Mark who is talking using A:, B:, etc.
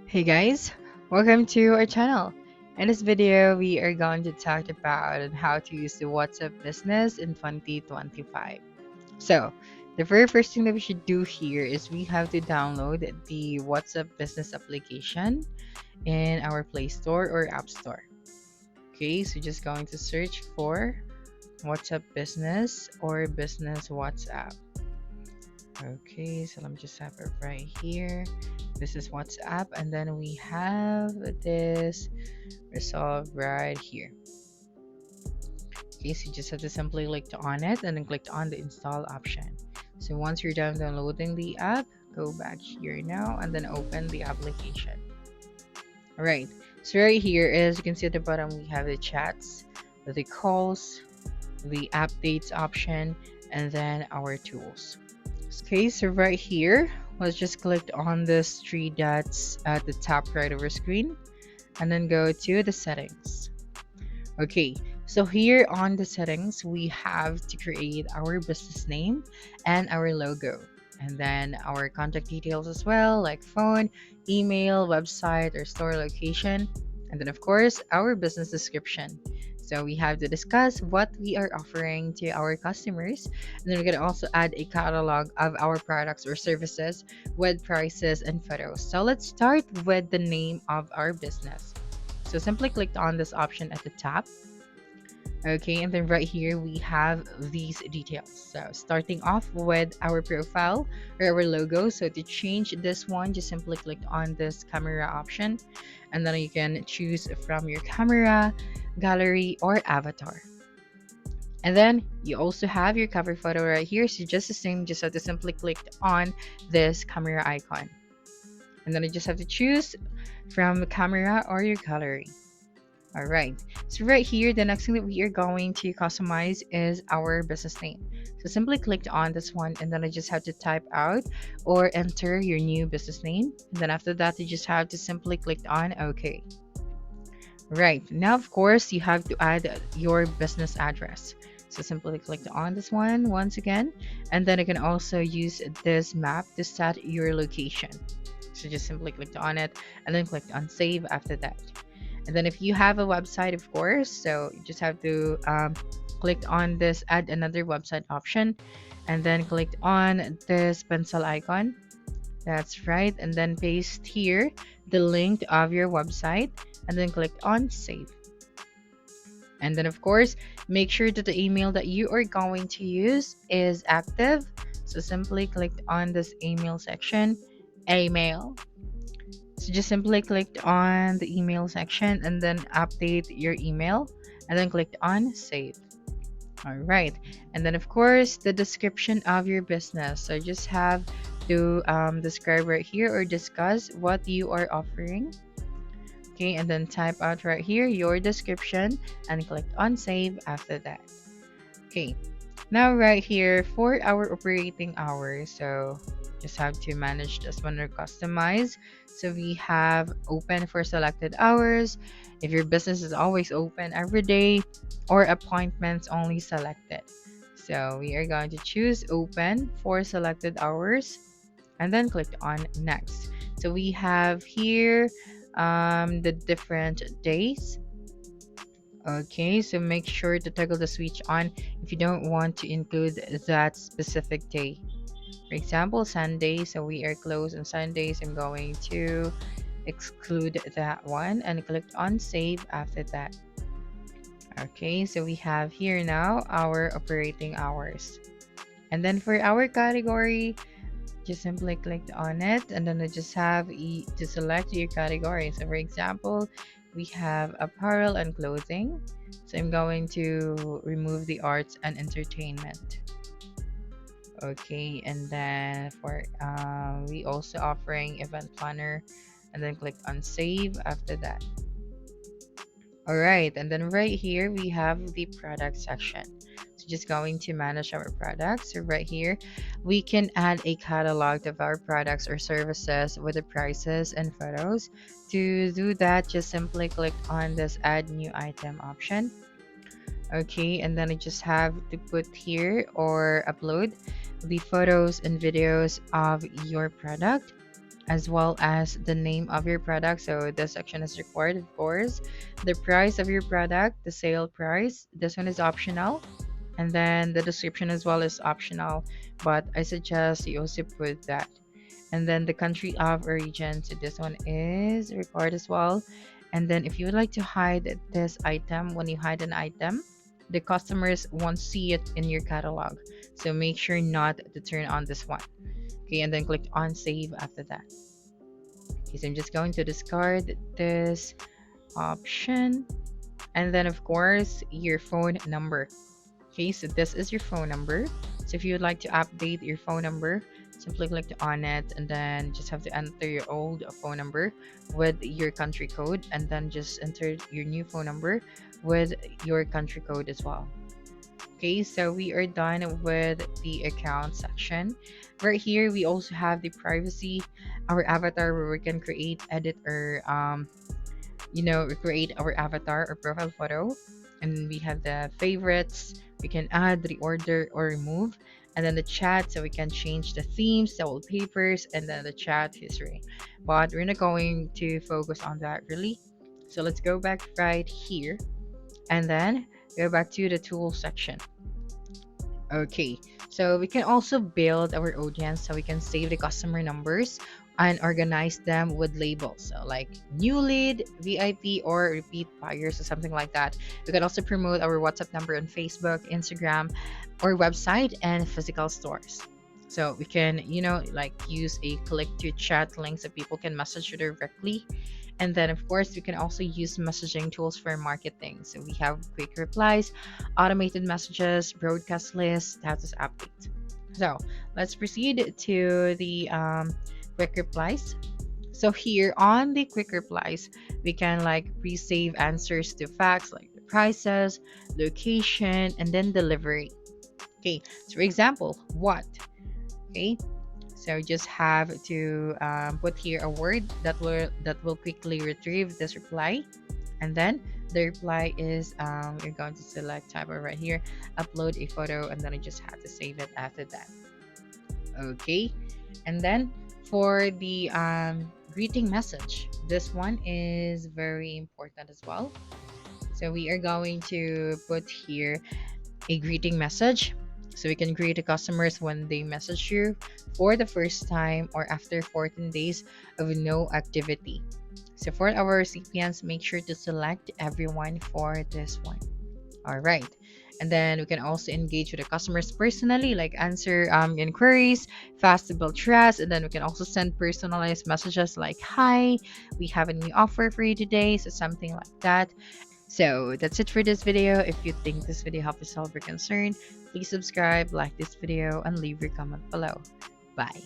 A: Hey guys, welcome to our channel. In this video, we are going to talk about how to use the WhatsApp business in 2025. So, the very first thing that we should do here is we have to download the WhatsApp business application in our Play Store or App Store. Okay, so just going to search for WhatsApp business or business WhatsApp. Okay, so let me just have it right here. This is WhatsApp, and then we have this result right here. Okay, so you just have to simply click on it and then click on the install option. So once you're done downloading the app, go back here now and then open the application. Alright, so right here, as you can see at the bottom, we have the chats, the calls, the updates option, and then our tools. Okay, so right here, let's just click on this three dots at the top right of our screen and then go to the settings. Okay, so here on the settings, we have to create our business name and our logo, and then our contact details as well, like phone, email, website, or store location, and then, of course, our business description. So we have to discuss what we are offering to our customers, and then we're going to also add a catalog of our products or services with prices and photos. So let's start with the name of our business. So simply click on this option at the top. Okay, and then right here we have these details. So starting off with our profile or our logo. So to change this one, just simply click on this camera option, and then you can choose from your camera, gallery, or avatar. And then you also have your cover photo right here. So just the same, just have to simply click on this camera icon. And then you just have to choose from the camera or your gallery. All right. So right here, the next thing that we are going to customize is our business name. So simply click on this one, and then I just have to type out or enter your new business name. And then after that, you just have to simply click on OK. Right. Now, of course, you have to add your business address. So simply click on this one once again, and then you can also use this map to set your location. So just simply click on it and then click on save after that. And then if you have a website, of course, so you just have to click on this add another website option, and then click on this pencil icon. That's right. And then paste here the link of your website, and then click on save. And then, of course, make sure that the email that you are going to use is active. So simply click on this email section, email. So just simply click on the email section and then update your email, and then click on save. All right. And then, of course, the description of your business. So just have to describe right here or discuss what you are offering. Okay. And then type out right here your description and click on save after that. Okay. Now, right here for our operating hours. So just have to manage this one or customize. So we have open for selected hours, if your business is always open every day, or appointments only selected. So we are going to choose open for selected hours and then click on next. So we have here the different days. Okay, so make sure to toggle the switch on if you don't want to include that specific day. For example, Sunday, so we are closed on Sundays. I'm going to exclude that one and click on save after that. Okay, so we have here now our operating hours. And then for our category, just simply click on it, and then I just have to select your category. So for example, we have apparel and clothing. So I'm going to remove the arts and entertainment. Okay, and then for we also offering event planner, and then click on save after that. All right, and then right here we have the product section. So just going to manage our products. So right here we can add a catalog of our products or services with the prices and photos. To do that, just simply click on this add new item option. Okay, and then I just have to put here or upload the photos and videos of your product. as well as the name of your product. So this section is required, of course. The price of your product, the sale price. This one is optional. And then the description as well is optional, but I suggest you also put that. And then the country of origin, so this one is required as well. And then if you would like to hide this item, when you hide an item, the customers won't see it in your catalog. So make sure not to turn on this one. Okay, and then click on save after that. Okay, so I'm just going to discard this option. And then of course your phone number. Okay, so this is your phone number. So if you would like to update your phone number, simply click on it and then just have to enter your old phone number with your country code, and then just enter your new phone number with your country code as well. Okay, so we are done with the account section. Right here, we also have the privacy, our avatar, where we can create, edit, or create our avatar or profile photo. And we have the favorites. We can add, reorder, or remove. And then the chat, so we can change the themes, the wallpapers, and then the chat history. But we're not going to focus on that really. So let's go back right here and then go back to the tools section. Okay, so we can also build our audience, so we can save the customer numbers and organize them with labels. So like new lead, VIP, or repeat buyers, or something like that. We can also promote our WhatsApp number on Facebook, Instagram, or website and physical stores. So we can, like use a click to chat link so people can message you directly. And then, of course, we can also use messaging tools for marketing. So we have quick replies, automated messages, broadcast lists, status updates. So let's proceed to the quick replies. So here on the quick replies, we can like pre-save answers to facts like the prices, location, and then delivery. Okay, so for example, what? Okay, so just have to put here a word that will quickly retrieve this reply, and then the reply is you're going to select type of right here, upload a photo, and then you just have to save it after that. Okay, and then for the greeting message, this one is very important as well. So we are going to put here a greeting message, so we can greet the customers when they message you for the first time or after 14 days of no activity. So for our recipients, make sure to select everyone for this one. All right. And then we can also engage with the customers personally, like answer inquiries, fast to build trust. And then we can also send personalized messages like, hi, we have a new offer for you today. So something like that. So that's it for this video. If you think this video helped you solve your concern, please subscribe, like this video, and leave your comment below. Bye.